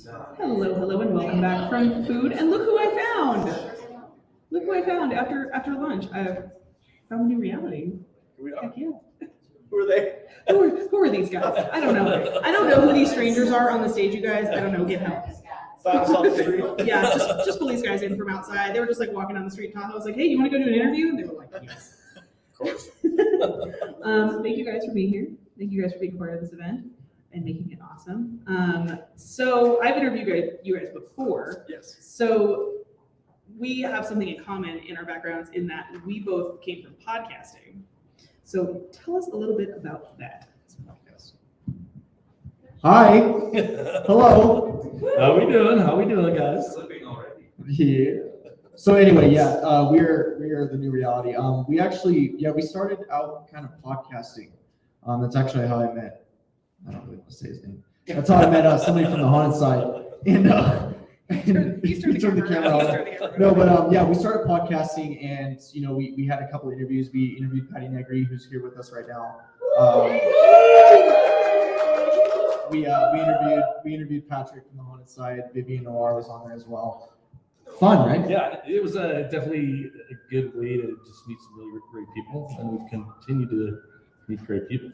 Hello, and welcome back from food. And look who I found! Look who I found after lunch. I found a new reality. Heck yeah. Who are they? Who are these guys? I don't know. I don't know who these strangers are on the stage, you guys. I don't know. Get help. Yeah, just pull these guys in from outside. They were just like walking down the street and I was like, hey, you want to go do an interview? And they were like, yes. Of course. Thank you guys for being here. Thank you guys for being part of this event and making it awesome. So I've interviewed you guys before. Yes. So we have something in common in our backgrounds in that we both came from podcasting. So tell us a little bit about that. Hi. Hello. How we doing, guys? Sleeping already. Yeah. So anyway, we're the new reality. We started out kind of podcasting. That's actually how I met. I don't really want to say his name. That's how I met somebody from the haunted side. And He's turned the camera off. No, but we started podcasting, and we had a couple of interviews. We interviewed Patty Negri, who's here with us right now. We interviewed Patrick from the haunted side. Vivian Noir was on there as well. Fun, right? Yeah, it was definitely a good way to just meet some really great people, and we've continued to meet great people.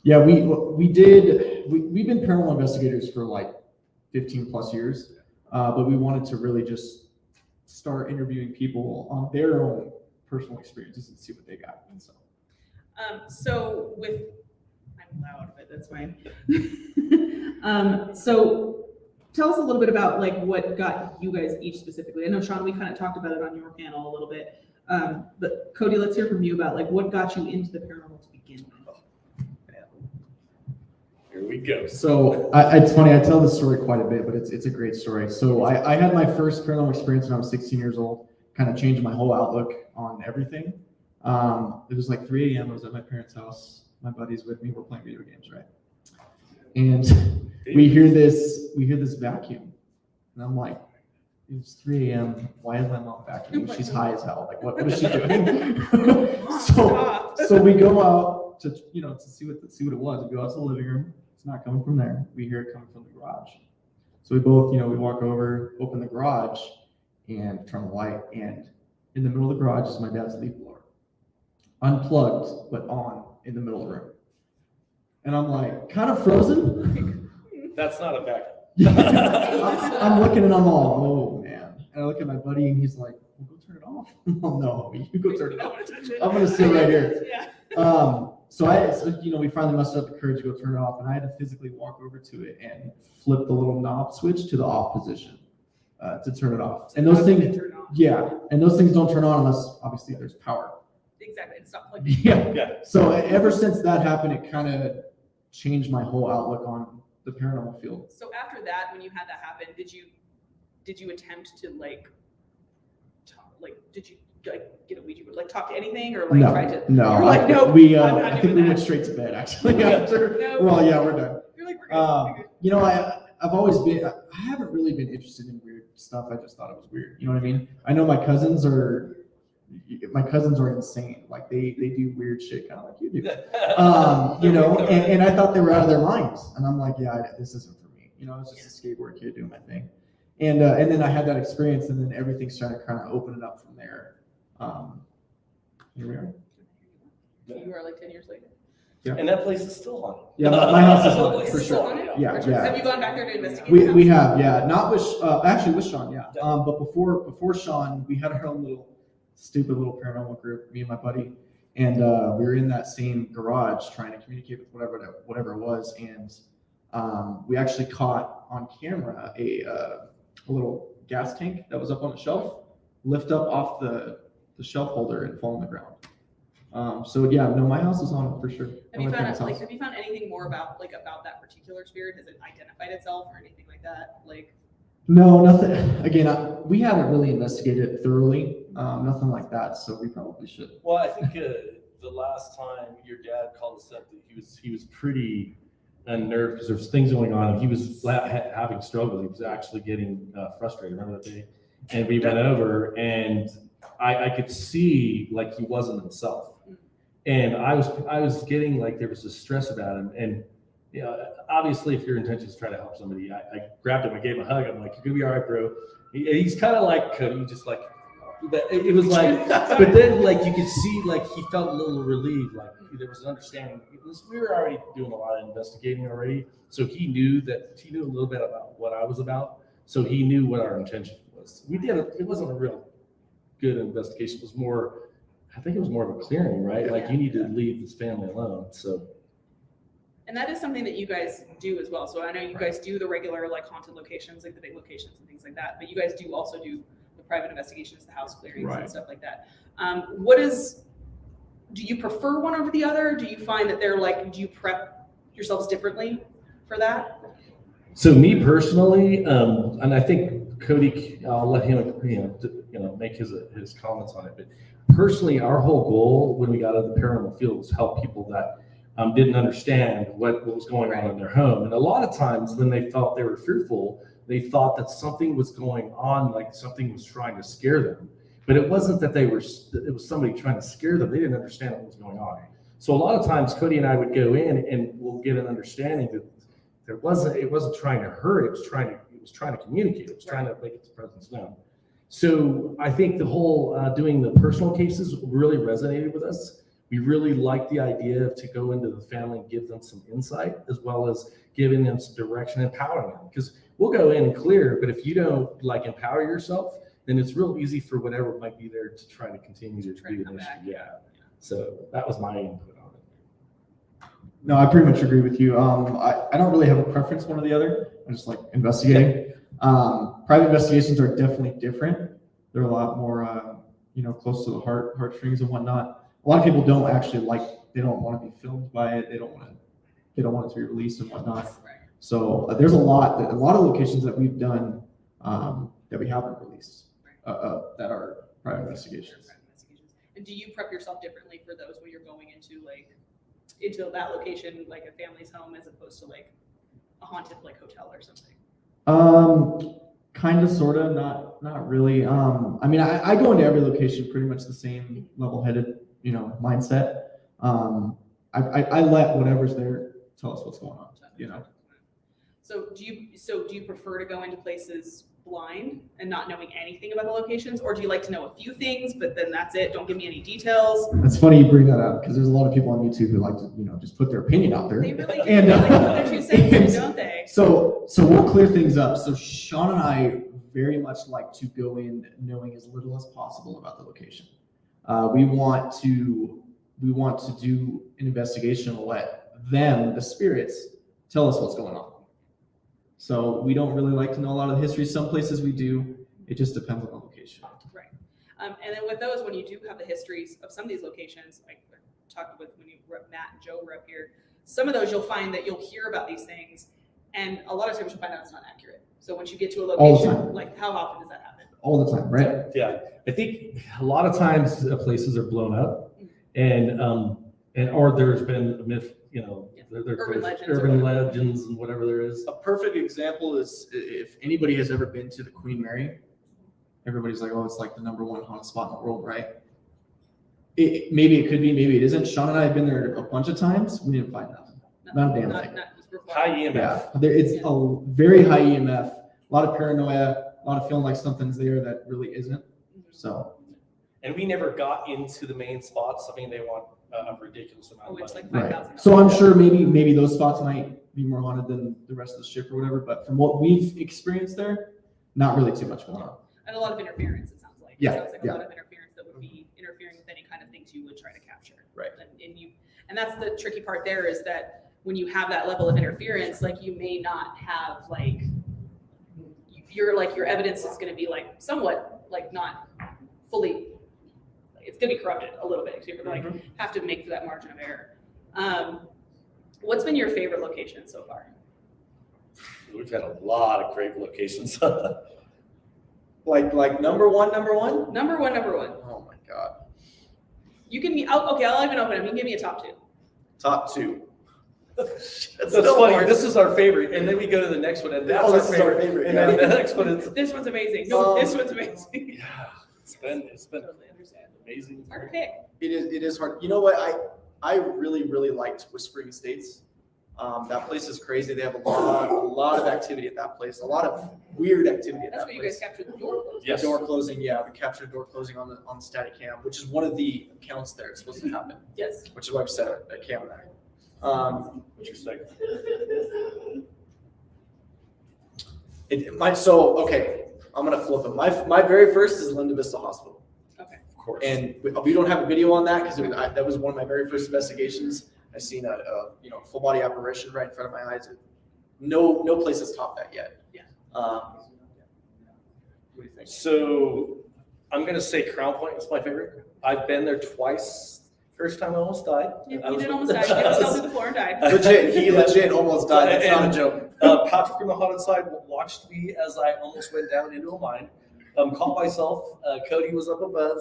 Yeah, we've been paranormal investigators for like 15 plus years, but we wanted to really just start interviewing people on their own personal experiences and see what they got. And so I'm loud, but that's fine. So tell us a little bit about like what got you guys each specifically. I know, Shawn, we kind of talked about it on your panel a little bit, but Cody, let's hear from you about like what got you into the paranormal to begin with. Here we go. So it's funny, I tell this story quite a bit, but it's a great story. So I had my first paranormal experience when I was 16 years old, kind of changed my whole outlook on everything. It was like 3 a.m. I was at my parents' house. My buddies with me, we're playing video games, right? And we hear this vacuum. And I'm like, it's 3 a.m. Why is my mom vacuuming? She's high as hell. Like, what is she doing? so we go out to see what it was. We go out to the living room. It's not coming from there. We hear it coming from the garage. So we both, we walk over, open the garage, and turn the light. And in the middle of the garage is my dad's leaf blower, unplugged but on in the middle of the room. And I'm like, kind of frozen. That's not a vacuum. I'm looking and I'm all, oh man. And I look at my buddy and he's like, well, go turn it off. Oh no, you go turn it off. I'm gonna sit right here. Yeah. So we finally mustered up the courage to go turn it off, and I had to physically walk over to it and flip the little knob switch to the off position to turn it off. And those things, and those things don't turn on unless obviously there's power. Exactly, it's not plugged in. Yeah. So ever since that happened, it kind of changed my whole outlook on the paranormal field. So after that, when you had that happen, did you attempt to did you get a Ouija board, like talk to anything, or like try to? No, like, nope, I think we went straight to bed actually after. No. Well, yeah, we're done. You're like, we're good. I've always been. I haven't really been interested in weird stuff. I just thought it was weird. You know what I mean? I know my cousins are insane. Like they do weird shit, kind of like you do. And I thought they were out of their minds. And I'm like, yeah, this isn't for me. I was just a skateboard kid doing my thing. And then I had that experience, and then everything started kind of opening up from there. Here we are. You are like 10 years later. Yeah. And that place is still haunted. Yeah, my house is haunted for It's sure. still haunted? Yeah. Have you gone back there to investigate? We have, yeah. Not with actually with Shawn, yeah. But before Shawn, we had our own little stupid little paranormal group, me and my buddy, and we were in that same garage trying to communicate with whatever it was, and we actually caught on camera a little gas tank that was up on the shelf lift up off the shelf holder and fall on the ground. My house is on it for sure. Have you found anything more about that particular spirit? Has it identified itself or anything like that? No, nothing. Again, we haven't really investigated it thoroughly. Nothing like that, so we probably should. Well, I think the last time your dad called us up, he was pretty unnerved because there was things going on. He was having struggles. He was actually getting frustrated. Remember that day? And we went over, and I could see like he wasn't himself. And I was getting like there was this stress about him, and obviously if your intention is to try to help somebody, I grabbed him, I gave him a hug. I'm like, you're gonna be all right, bro. He's kind of like Cody, just like, but it was like, but then like you could see like he felt a little relieved, like there was an understanding. We were already doing a lot of investigating already, so he knew a little bit about what I was about, so he knew what our intention was. It wasn't a real good investigation. It was more, I think it was more of a clearing, right? Like you need to leave this family alone. So. And that is something that you guys do as well. So I know you guys do the regular like haunted locations, like the big locations and things like that, but you guys do also do the private investigations, the house clearings and stuff like that. Do you prefer one over the other? Do you find that they're like, do you prep yourselves differently for that? So me personally, and I think Cody, I'll let him, make his comments on it. But personally, our whole goal when we got out of the paranormal field was help people that didn't understand what was going on in their home. And a lot of times when they felt they were fearful, they thought that something was going on, like something was trying to scare them. But it wasn't that it was somebody trying to scare them. They didn't understand what was going on. So a lot of times Cody and I would go in and we'll get an understanding that it wasn't trying to hurt, it was trying to communicate, it was trying to make its presence known. So I think the whole doing the personal cases really resonated with us. We really liked the idea to go into the family and give them some insight, as well as giving them some direction, empowering them. Because we'll go in and clear, but if you don't like empower yourself, then it's real easy for whatever might be there to try to continue to do the mission. Yeah. So that was my input on it. No, I pretty much agree with you. I don't really have a preference one or the other. I just like investigating. Private investigations are definitely different. They're a lot more, close to the heartstrings and whatnot. A lot of people don't actually they don't want to be filmed by it. They don't want it to be released and whatnot. So there's a lot of locations that we've done that we haven't released that are private investigations. And do you prep yourself differently for those when you're going into that location, like a family's home, as opposed to like a haunted like hotel or something? Kind of, sort of, not really. I mean, I go into every location pretty much the same level-headed, mindset. I let whatever's there tell us what's going on, So do you prefer to go into places blind and not knowing anything about the locations, or do you like to know a few things but then that's it, don't give me any details? It's funny you bring that up because there's a lot of people on YouTube who like to just put their opinion out there. They really do. And they like to put their 2 cents in, don't they? So we'll clear things up. So Shawn and I very much like to go in knowing as little as possible about the location. We want to do an investigation and let them, the spirits, tell us what's going on. So we don't really like to know a lot of the history. Some places we do. It just depends on the location. Right. And then with those, when you do have the histories of some of these locations, like I talked with when Matt and Joe were up here, some of those you'll find that you'll hear about these things, and a lot of times you'll find out it's not accurate. So once you get to a location, like how often does that happen? All the time, right? Yeah, I think a lot of times places are blown up, and or there's been a myth, urban legends and whatever there is. A perfect example is if anybody has ever been to the Queen Mary, everybody's like, oh, it's like the #1 haunted spot in the world, right? Maybe it could be, maybe it isn't. Shawn and I have been there a bunch of times. We didn't find nothing. Not a damn thing. High EMF. Yeah, it's a very high EMF. A lot of paranoia. A lot of feeling like something's there that really isn't. So. And we never got into the main spots. I mean, they want a ridiculous amount of money. It's like Right. $5,000. So I'm sure maybe those spots might be more haunted than the rest of the ship or whatever. But from what we've experienced there, not really too much going on. And a lot of interference, it sounds like. Yeah, It sounds like yeah. a lot of interference that would be interfering with any kind of things you would try to capture. Right. And that's the tricky part there, is that when you have that level of interference, like you may not have your evidence is going to be like somewhat like not fully, it's going to be corrupted a little bit. So you're going to have to make for that margin of error. What's been your favorite location so far? We've had a lot of great locations. Like number one? Number one. Oh my God. You can be, I'll even open them. You can give me a top 2. Top 2. That's funny. This is our favorite, and then we go to the next one, and that's this is our favorite. And then the next one is This one's amazing. No, this one's amazing. yeah. It's been Totally understand. amazing. It's hard to pick. It is hard. You know what? I really liked Whispering Estates. That place is crazy. They have a lot of activity at that place. A lot of weird activity at That's that where you place. guys captured the door closing. Yes. The door closing, yeah, we captured door closing on the static cam, which is one of the accounts there. It's supposed to happen, Yes. which is why we set a cam there. What's your second? Okay, I'm gonna flip them. My very first is Linda Vista Hospital, Okay. Of course. and we don't have a video on that because that was one of my very first investigations. I seen a full body apparition right in front of my eyes. No place has topped that yet. Yeah. What do you think? So I'm gonna say Crown Point is my favorite. I've been there twice. First time I almost died. You I was- did almost die. You fell through the floor and died. He legit almost died. That's not a joke. Patrick from the haunted side watched me as I almost went down into a mine. Caught myself. Cody was up above,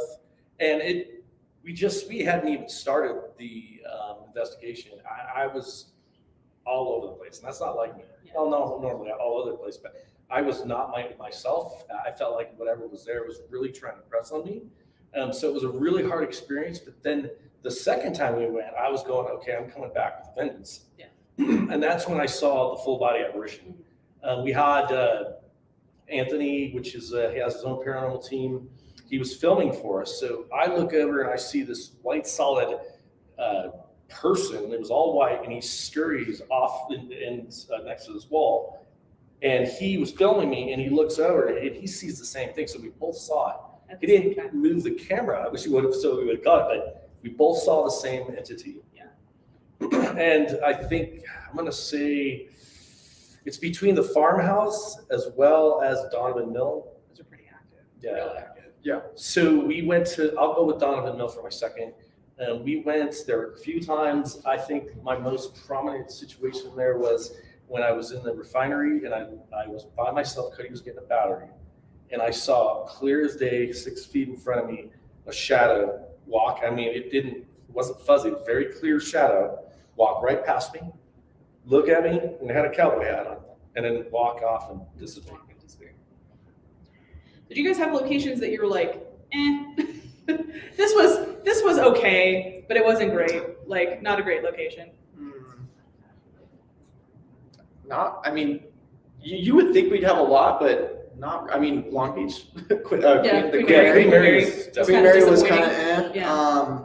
and we hadn't even started the investigation. I was all over the place, and that's not like me. Yeah. Oh no, normally all over the place, but I was not myself. I felt like whatever was there was really trying to press on me. So it was a really hard experience. But then the second time we went, I was going, okay, I'm coming back with vengeance. Yeah. And that's when I saw the full body apparition. We had Anthony, which is he has his own paranormal team. He was filming for us. So I look over and I see this white solid person. It was all white, and he scurries off in next to this wall. And he was filming me, and he looks over and he sees the same thing. So we both saw it. At He the same didn't time. move the camera. I wish he would have, so we would have caught it. But we both saw the same entity. Yeah. And I think I'm gonna say it's between the farmhouse as well as Donovan Mill. Those are pretty active. Yeah. Real active. Yeah. So we went to. I'll go with Donovan Mill for my second. We went there were a few times. I think my most prominent situation there was when I was in the refinery and I was by myself. Cody was getting a battery, and I saw clear as day, 6 feet in front of me, a shadow walk. I mean, it wasn't fuzzy, it was very clear shadow, walk right past me, look at me, and it had a cowboy hat on, and then walk off and disappear. Did you guys have locations that you were like, this was okay, but it wasn't great, like not a great location? I mean, you would think we'd have a lot, but not. I mean, Long Beach. Queen Queen Mary. Mary. It's Queen kinda Mary was disappointing. kind of Yeah.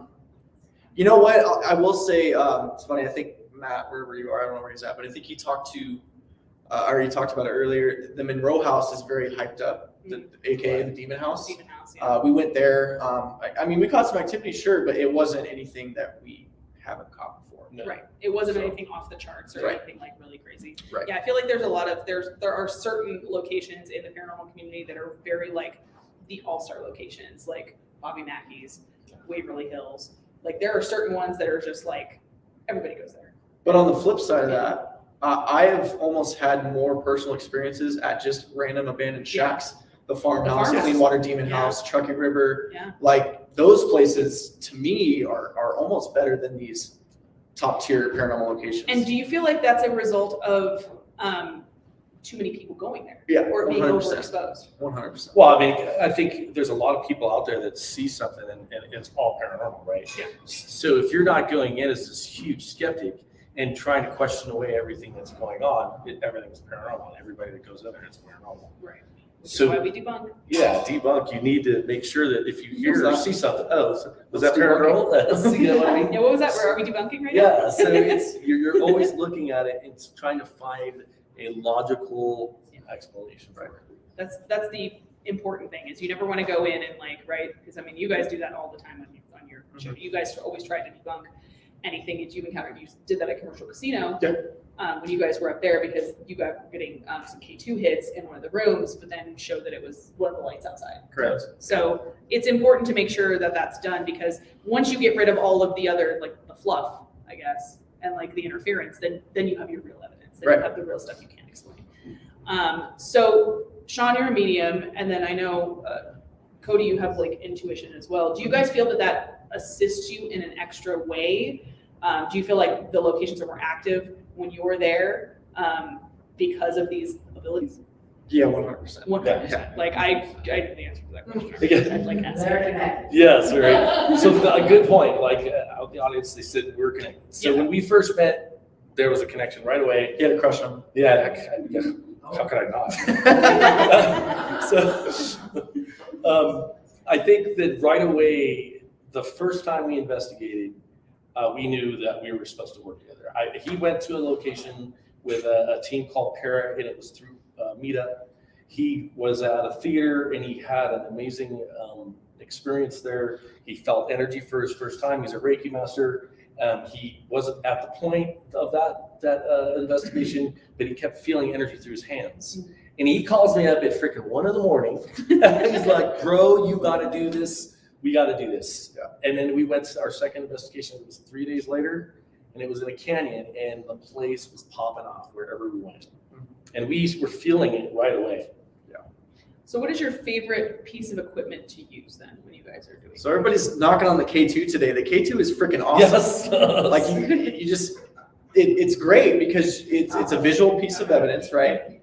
You know what? I will say, it's funny. I think Matt, wherever you are, I don't know where he's at, but I think he talked about it earlier. The Monroe House is very hyped up, aka the Demon House. Demon House, yeah. We went there. I mean, we caught some activity, sure, but it wasn't anything that we haven't caught before. No. Right. It wasn't So- anything off the charts or Right. anything like really crazy. Right. Yeah, I feel like there are certain locations in the paranormal community that are very like the all-star locations, like Bobby Mackeys, Waverly Hills. Like there are certain ones that are just like everybody goes there. But on the flip side of that, I have almost had more personal experiences at just random abandoned shacks. The farmhouse, farmhouse. Clean Water Demon Yeah. House, Truckee River. Yeah. Like those places to me are almost better than these top tier paranormal locations. And do you feel like that's a result of too many people going there? Yeah, Or being 100%. overexposed? 100%. Well, I mean, I think there's a lot of people out there that see something and it's all paranormal, right? Yeah. So if you're not going in as this huge skeptic and trying to question away everything that's going on, everything's paranormal. Everybody that goes in there, it's paranormal. Right. Which So- is why we debunk. Yeah, debunk. You need to make sure that if you hear or What's that? see something, was What's that paranormal? You know what I mean? Yeah, what was that? Are we debunking right now? Yeah, so you're always looking at it and trying to find a logical explanation for it. That's the important thing is you never want to go in and like, right? Because I mean, you guys do that all the time on your show. You guys always try to debunk anything that you encountered. You did that at Commercial Casino when you guys were up there because you guys were getting some K2 hits in one of the rooms, but then showed that it was one of the lights outside. Correct. So it's important to make sure that that's done because once you get rid of all of the other, like the fluff, I guess, and like the interference, then you have your real evidence. Then Right. you have the real stuff you can't explain. So Shawn, you're a medium, and then I know Cody, you have like intuition as well. Do you guys feel that assists you in an extra way? Do you feel like the locations are more active when you're there because of these abilities? Yeah, 100%. 100%. Like I know the answer to that question. Yeah. I'd like answer. Yes, very. So a good point. Like out in the audience, they said we're connected. So Yeah. when we first met, there was a connection right away. He had a crush on him. Yeah, how could I not? I think that right away, the first time we investigated, we knew that we were supposed to work together. He went to a location with a team called Para, and it was through Meetup. He was at a theater, and he had an amazing experience there. He felt energy for his first time. He's a Reiki master. He wasn't at the point of that investigation, but he kept feeling energy through his hands. And he calls me up at freaking 1 a.m. He's like, bro, you got to do this. We got to do this. Yeah. And then we went to our second investigation. It was 3 days later, and it was in a canyon, and the place was popping off wherever we went. And we were feeling it right away. So what is your favorite piece of equipment to use then when you guys are doing So everybody's knocking on the K2 today. The K2 is freaking awesome. Yes. Like you just, it's great because it's a visual piece of evidence, right?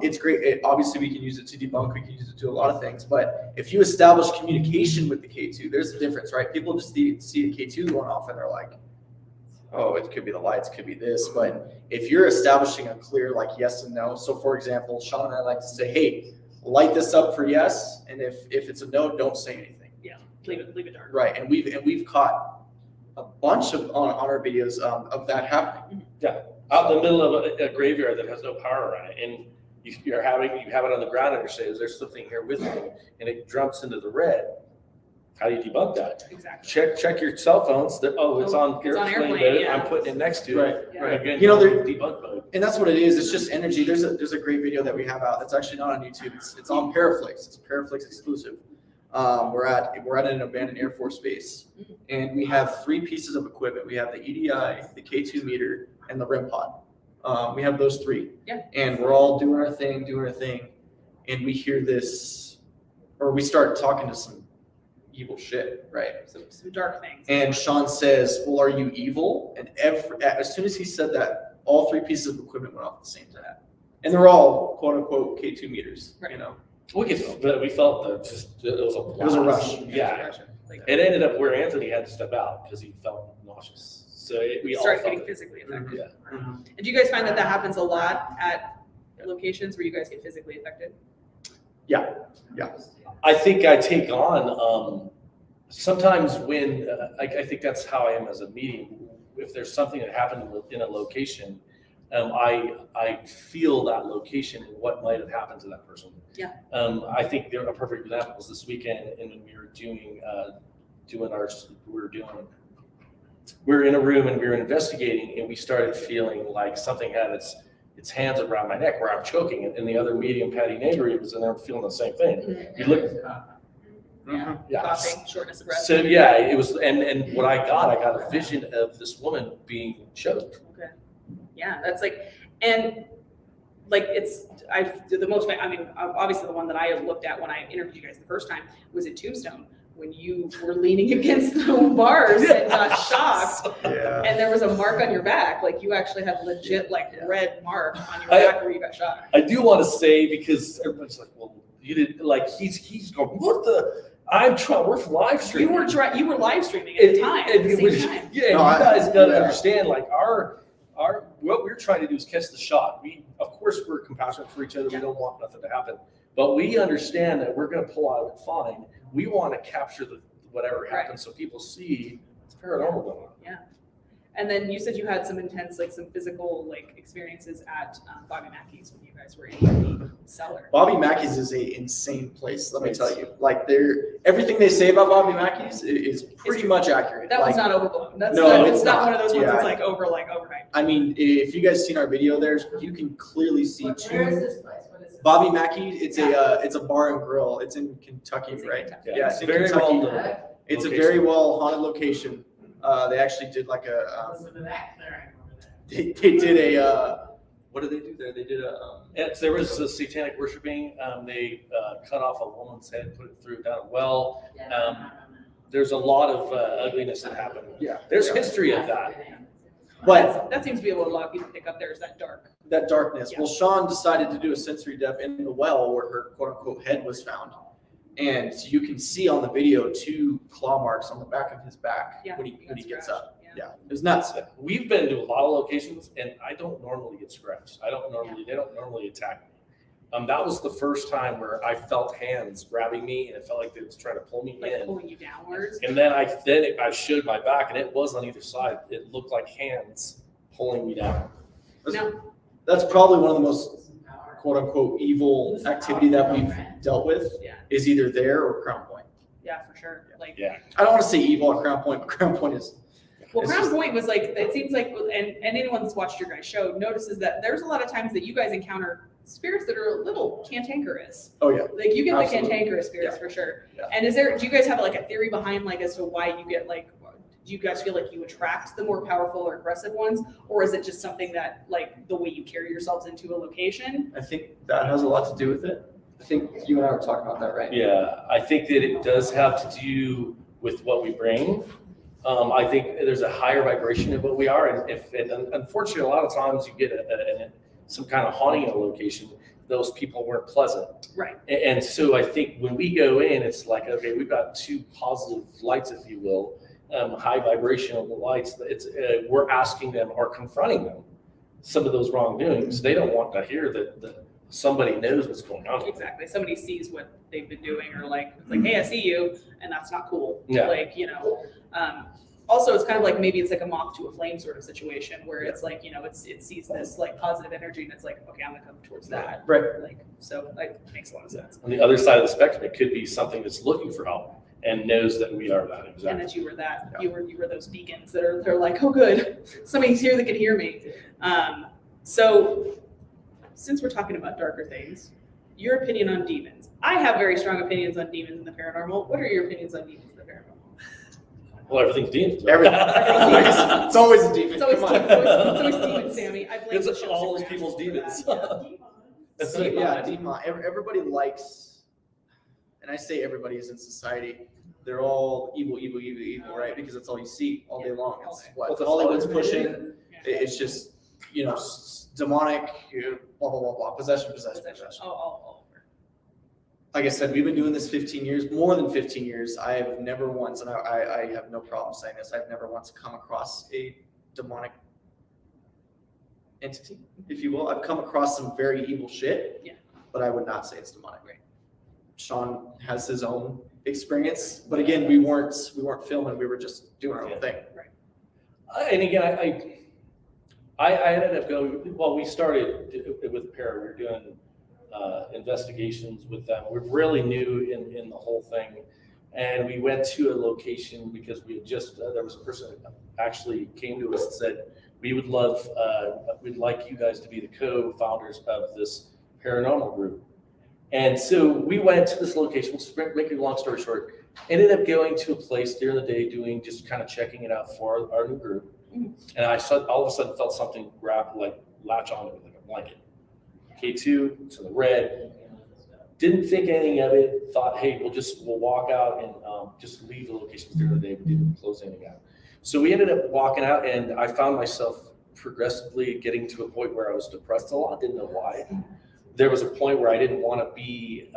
It's great. Obviously, we can use it to debunk. We can use it to do a lot of things. But if you establish communication with the K2, there's a difference, right? People just see a K2 going off and they're like, oh, it could be the lights, could be this. But if you're establishing a clear like yes and no. So for example, Shawn and I like to say, hey, light this up for yes, and if it's a no, don't say anything. Yeah, leave it dark. Right, and we've caught a bunch of on our videos of that happening. Yeah, out in the middle of a graveyard that has no power on it, and you have it on the ground and you say, "Is there something here with me?" And it jumps into the red. How do you debunk that? Exactly. Check your cell phones. It's on airplane. Yeah. I'm putting it next to it. Yeah. Right. Again, You know, debunk mode. And that's what it is. It's just energy. There's a great video that we have out. That's actually not on YouTube. It's on Paraflix. It's a Paraflix exclusive. We're at an abandoned Air Force base, and we have 3 pieces of equipment. We have the EDI, the K2 meter, and the REM pod. We have those 3. Yeah. And we're all doing our thing, and we hear this, or we start talking to some evil shit, right? Some dark things. And Shawn says, well, are you evil? And as soon as he said that, all 3 pieces of equipment went off at the same time. And they're all quote unquote K2 meters, right. You know. We felt that it was a blast. It was a rush. Yeah. It ended up where Anthony had to step out because he felt nauseous. So we all started felt getting it. physically affected. Yeah. And do you guys find that happens a lot at locations where you guys get physically affected? Yeah. I think I take on sometimes when I think that's how I am as a medium. If there's something that happened in a location, I feel that location and what might have happened to that person. Yeah. I think a perfect example was this weekend, and when we were we were in a room and we were investigating, and we started feeling like something had its hands around my neck where I'm choking, and the other medium, Patty Nagri, was in there feeling the same thing. Mm-hmm. You look, Yeah. Coughing, shortness of breath. So yeah, it was, and what I got a vision of this woman being choked. Okay. Yeah, that's like, and like obviously the one that I looked at when I interviewed you guys the first time was at Tombstone, when you were leaning against the bars and got shocked. Yeah. And there was a mark on your back, like you actually had legit red mark on your back where you got shocked. I do want to say, because everybody's like, well, you didn't, like, he's going, what the, we're live streaming. You were live streaming at the time, at the same time. Yeah, no, you guys got to understand, like, what we're trying to do is catch the shot. Of course, we're compassionate for each other. We don't want nothing to happen, but we understand that we're going to pull out of it fine. We want to capture whatever happens, so people see it's paranormal going on. Yeah. And then you said you had some intense, some physical, experiences at Bobby Mackeys when you guys were in the cellar. Bobby Mackeys is an insane place, let me tell you. Everything they say about Bobby Mackeys is pretty much accurate. That one's not overblown. It's not one of those ones that's overnight. I mean, if you guys seen our video there, you can clearly see Where is this place? What is it? Bobby Mackeys. It's a bar and grill. It's in Kentucky, right? Kentucky. Yeah, it's in very Kentucky. well. It's a very well haunted location. They actually did Listen to that clearing over there. they did a what did they do there? They did There was a satanic worshiping. They cut off a woman's head, put it through down a well. There's a lot of ugliness that happened. Yeah. There's history of that. but That seems to be what a lot of people pick up there is that dark. that darkness. Yeah. Well, Shawn decided to do a sensory depth in the well where her quote unquote head was found. And you can see on the video 2 claw marks on the back of his back when he gets up. Yeah. Yeah, it was nuts. We've been to a lot of locations, and I don't normally get scratched. They don't normally attack me. That was the first time where I felt hands grabbing me, and it felt like they was trying to pull me Like in. pulling you downwards. And then I showed my back, and it was on either side. It looked like hands pulling me down. That's probably one of the most quote unquote evil activity that we've dealt with. Yeah. Is either there or Crown Point. Yeah, for sure. Like, Yeah. I don't want to say evil at Crown Point, but Crown Point is. well, it's Crown just- Point was like, it seems like, and anyone that's watched your guys' show notices that there's a lot of times that you guys encounter spirits that are a little cantankerous. Oh yeah. Like you get the Absolutely. cantankerous spirits Yeah. for sure. Yeah. And do you guys have like a theory behind like as to why you get like, do you guys feel like you attract the more powerful or aggressive ones? Or is it just something that like the way you carry yourselves into a location? I think that has a lot to do with it. I think you and I were talking about that, right? Yeah, I think that it does have to do with what we bring. I think there's a higher vibration of what we are, and unfortunately, a lot of times you get some kind of haunting in a location. Those people weren't pleasant, Right. and so I think when we go in, it's like, okay, we've got two positive lights, if you will, high vibrational lights. We're asking them or confronting them some of those wrongdoings. They don't want to hear that somebody knows what's going on. Exactly. Somebody sees what they've been doing, or like, it's like, hey, I see you, and that's not cool. Yeah. Like, also it's kind of like, maybe it's like a moth to a flame sort of situation where it's like, it sees this like positive energy and it's like, okay, I'm gonna come towards that. Right. Like, so like makes a lot of sense. On the other side of the spectrum, it could be something that's looking for help and knows that we are that And exactly. that you were that, you were those beacons they're like, oh good, somebody's here that can hear me. So since we're talking about darker things, your opinion on demons. I have very strong opinions on demons in the paranormal. What are your opinions on demons in the paranormal? Well, everything's demons. right? Everything. It's always a demon. It's always, Come on. it's always demons, Sammy. I blame It's the show all those Supernatural people's for demons. that. So, yeah, demon. Everybody likes, and I say everybody is in society. They're all evil, right? Because that's all you see all day long. It's what Well, Hollywood's that's all pushing. it It's just demonic, blah blah blah blah, possession. All over. Like I said, we've been doing this 15 years, more than 15 years. I have never once, and I have no problem saying this, I've never once come across a demonic entity, if you will. I've come across some very evil shit, Yeah. but I would not say it's demonic. Shawn has his own experience, but again, we weren't filming, we were just doing our own thing. And again, I ended up going, well, we started with Para, we were doing investigations with them. We're really new in the whole thing. And we went to a location because we had just, there was a person that actually came to us and said, we'd like you guys to be the co-founders of this paranormal group. And so we went to this location, making a long story short, ended up going to a place during the day doing, just kind of checking it out for our new group. And I saw, all of a sudden felt something latch onto me like a blanket. K2 to the red. Didn't think anything of it. Thought, hey, we'll walk out and just leave the locations during the day. We didn't close anything out. So we ended up walking out, and I found myself progressively getting to a point where I was depressed a lot. Didn't know why. There was a point where I didn't want to be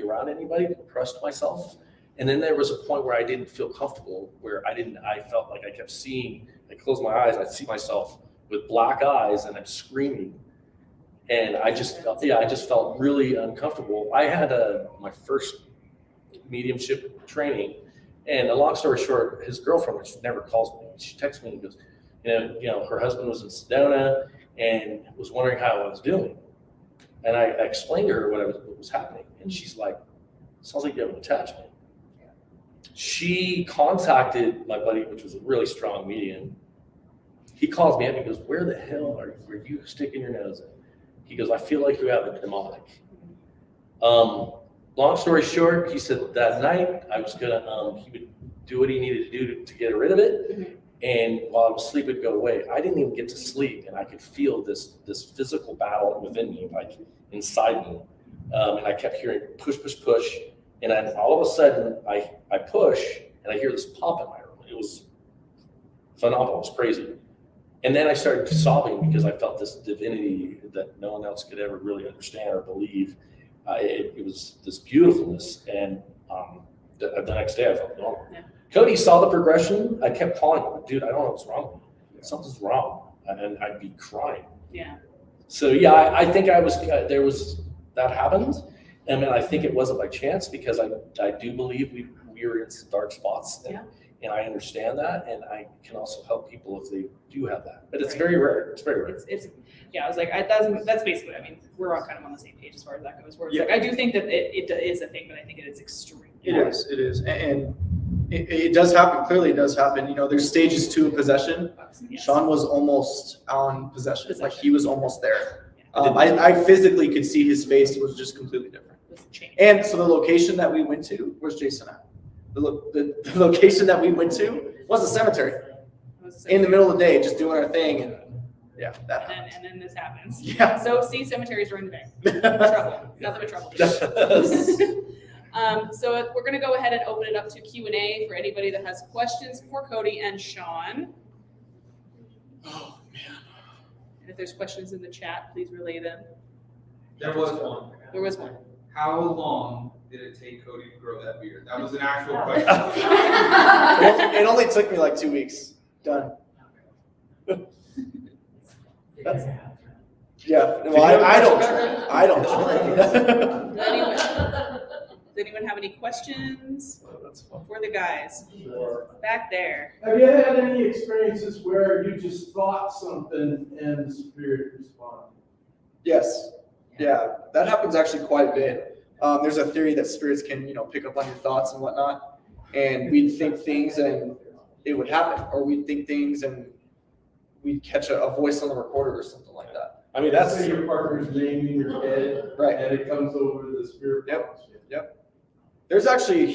around anybody. Depressed myself. And then there was a point where I didn't feel comfortable, where I felt like I kept seeing, I closed my eyes, I'd see myself with black eyes and I'm screaming. And I just felt really uncomfortable. I had my first mediumship training, and a long story short, his girlfriend, which never calls me, she texts me and goes, her husband was in Sedona and was wondering how I was doing. And I explained to her what was happening. And she's like, sounds like you have an attachment. She contacted my buddy, which was a really strong medium. He calls me up and goes, where the hell are you sticking your nose in? He goes, I feel like you have a demonic. Long story short, he said that night I was gonna, he would do what he needed to do to get rid of it. Mm-hmm. And while I was asleep, it'd go away. I didn't even get to sleep, and I could feel this physical battle within me, like inside me. And I kept hearing push, push, push. And then all of a sudden I push and I hear this pop in my room. It was phenomenal. It was crazy. And then I started sobbing because I felt this divinity that no one else could ever really understand or believe. It was this beautifulness. And the next day I felt normal. Yeah. Cody saw the progression. I kept calling him, dude, I don't know what's wrong with you. Something's wrong. And I'd be crying. Yeah. So yeah, I think that happened. And then I think it wasn't by chance because I do believe we were in some dark spots. And I understand that, and I can also help people if they do have that. But it's very rare. It's very rare. It's yeah. I was like, that's basically. I mean, we're all kind of on the same page as far as that goes. Where it's Yeah. like, I do think that it is a thing, but I think it is extreme. It is, and it does happen. Clearly, it does happen. You know, there's stages to a possession. Yes. Sean was almost on possession. Like he was almost there. Yeah. I physically could see his face was just completely different. It was a change. And so the location that we went to, where's Jason at? The location that we went to was a cemetery It was in the middle of the day, just doing our thing, and yeah, that happened. and then this happens. Yeah. So see, cemeteries are in the bank. Trouble. Nothing but trouble. So we're gonna go ahead and open it up to Q&A for anybody that has questions for Cody and Shawn. Oh man. And if there's questions in the chat, please relay them. There was one. There was one. How long did it take Cody to grow that beard? That was an actual question. It only took me like 2 weeks. Done. That's, yeah. Well, I don't. Does anyone have any questions for the guys back there? Have you had any experiences where you just thought something and the spirit responded? Yes. Yeah, that happens actually quite a bit. There's a theory that spirits can, pick up on your thoughts and whatnot, and we'd think things and it would happen, or we'd think things and we'd catch a voice on the recorder or something like that. I mean, Let's that's say your partner's name in your head, Right. and it comes over to the spirit Yep. box. There's actually a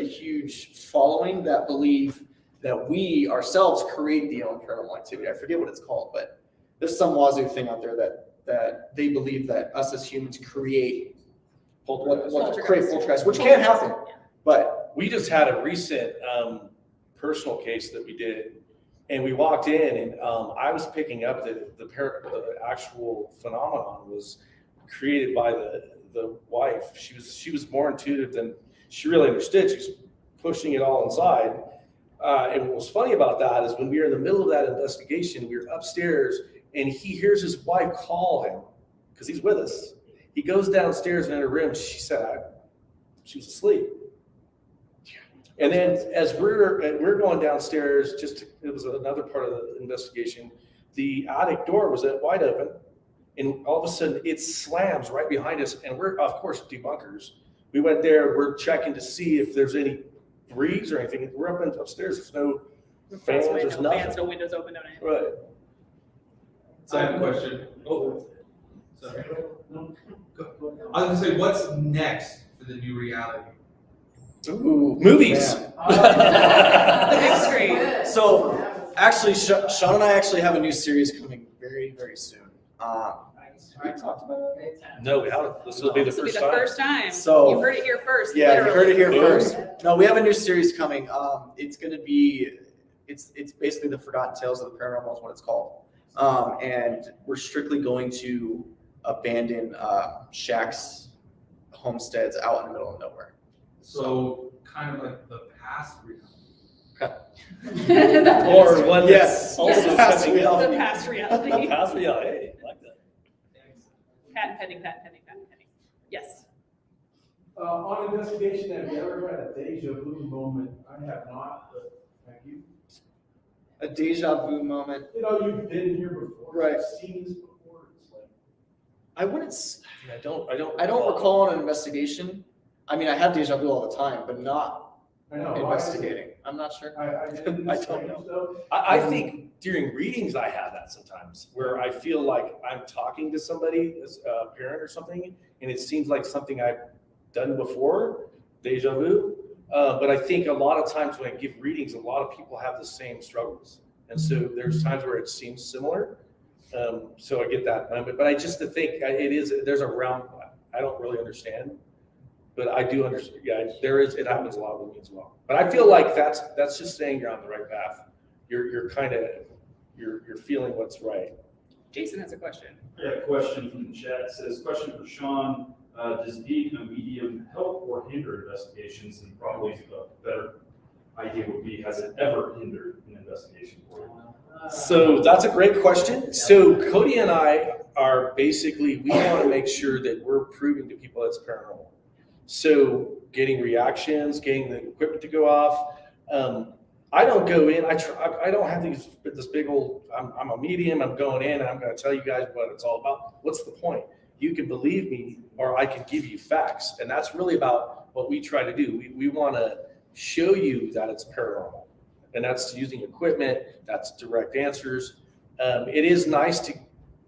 huge following that believe that we ourselves create the own paranormal activity. I forget what it's called, but there's some wazoo thing out there that they believe that us as humans create poltergeist, which can happen. But we just had a recent personal case that we did, and we walked in, and I was picking up that the actual phenomenon was created by the wife. She was more intuitive than she really understood. She was pushing it all inside. And what was funny about that is when we were in the middle of that investigation, we were upstairs, and he hears his wife call him because he's with us. He goes downstairs and in her room. She said she was asleep. And then as we're going downstairs, it was another part of the investigation. The attic door was wide open, and all of a sudden it slams right behind us. And we're, of course, debunkers. We went there. We're checking to see if there's any breeze or anything. We're up upstairs. There's no fans. There's No nothing. fans, no windows open, no anything. Right. I have a question. Oh, sorry. I was gonna say, what's next for the new reality? ooh, Movies. man. The big screen. So actually, Sean and I actually have a new series coming very, very soon. We talked about it. No, we haven't. This will be the This will be first the time. first time. So- You heard it here first. Yeah, you heard it here Literally. first. No, we have a new series coming. It's gonna be, it's basically the Forgotten Tales of the Paranormal is what it's called. And we're strictly going to abandon shacks, homesteads out in the middle of nowhere. So kind of like the past reality. Or one Yes. that's also The past coming out. The reality. past reality. Past reality. Hey, I like that. Patent pending. Yes. On investigation, have you ever had a deja vu moment? I have not, but have you? A deja vu moment. You've been here before. Right. You've seen this before. It's like, I wouldn't. I don't recall an investigation. I mean, I have deja vu all the time, but not I know. investigating. I'm not sure. I didn't I don't know. know. I think during readings I have that sometimes where I feel like I'm talking to somebody as a parent or something, and it seems like something I've done before, deja vu. But I think a lot of times when I give readings, a lot of people have the same struggles. And so there's times where it seems similar. So I get that moment. But I just think there's a realm I don't really understand. But I do understand. Yeah, it happens a lot with me as well. But I feel like that's just saying you're on the right path. You're feeling what's right. Jason has a question. I got a question from the chat. It says, question for Shawn. Does being a medium help or hinder investigations? And probably a better idea would be, has it ever hindered an investigation for you? So that's a great question. So Cody and I are basically, we want to make sure that we're proving to people it's paranormal. So getting reactions, getting the equipment to go off. I don't go in, I don't have this big old, I'm a medium, I'm going in and I'm going to tell you guys what it's all about. What's the point? You can believe me or I can give you facts. And that's really about what we try to do. We want to show you that it's paranormal. And that's using equipment, that's direct answers. It is nice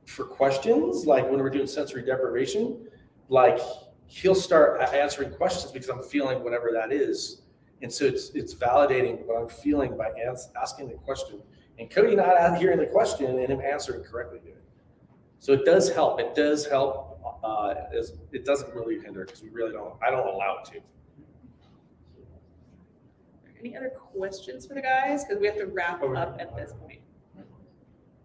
for questions, like when we're doing sensory deprivation, like he'll start answering questions because I'm feeling whatever that is. And so it's validating what I'm feeling by asking the question. And Cody not hearing the question and him answering correctly to it. So it does help. It does help. It doesn't really hinder because I don't allow it to. Any other questions for the guys? Because we have to wrap up at this point.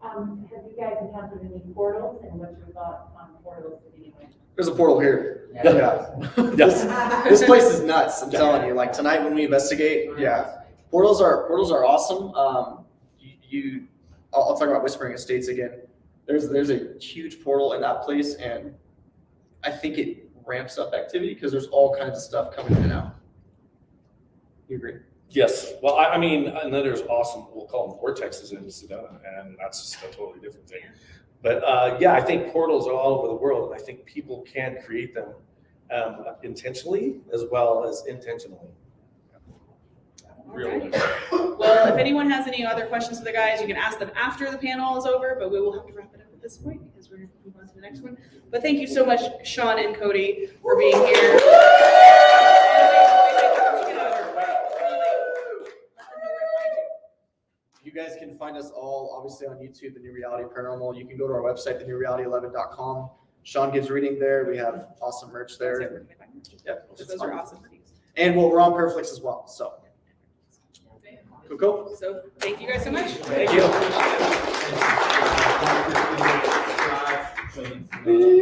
Have you guys encountered any portals, and what's your thoughts on portals to begin with? There's a portal here. Yeah. Yeah. This place is nuts. I'm telling you. Like tonight when we investigate, yeah, portals are awesome. I'll talk about Whispering Estates again. There's a huge portal in that place, and I think it ramps up activity because there's all kinds of stuff coming in and out. You agree? Yes. Well, I mean, and then there's awesome, we'll call them vortexes in Sedona, and that's just a totally different thing. But yeah, I think portals are all over the world, and I think people can create them intentionally as well as intentionally. Really. Well, if anyone has any other questions for the guys, you can ask them after the panel is over, but we will have to wrap it up at this point because we're going to move on to the next one. But thank you so much, Shawn and Cody, for being here. You guys can find us all obviously on YouTube, The New Reality Paranormal. You can go to our website, thenewreality11.com. Shawn gives reading there. We have awesome merch there. Yep, Those are awesome. And we're on Perflix as well. So cool. So thank you guys so much. Thank you.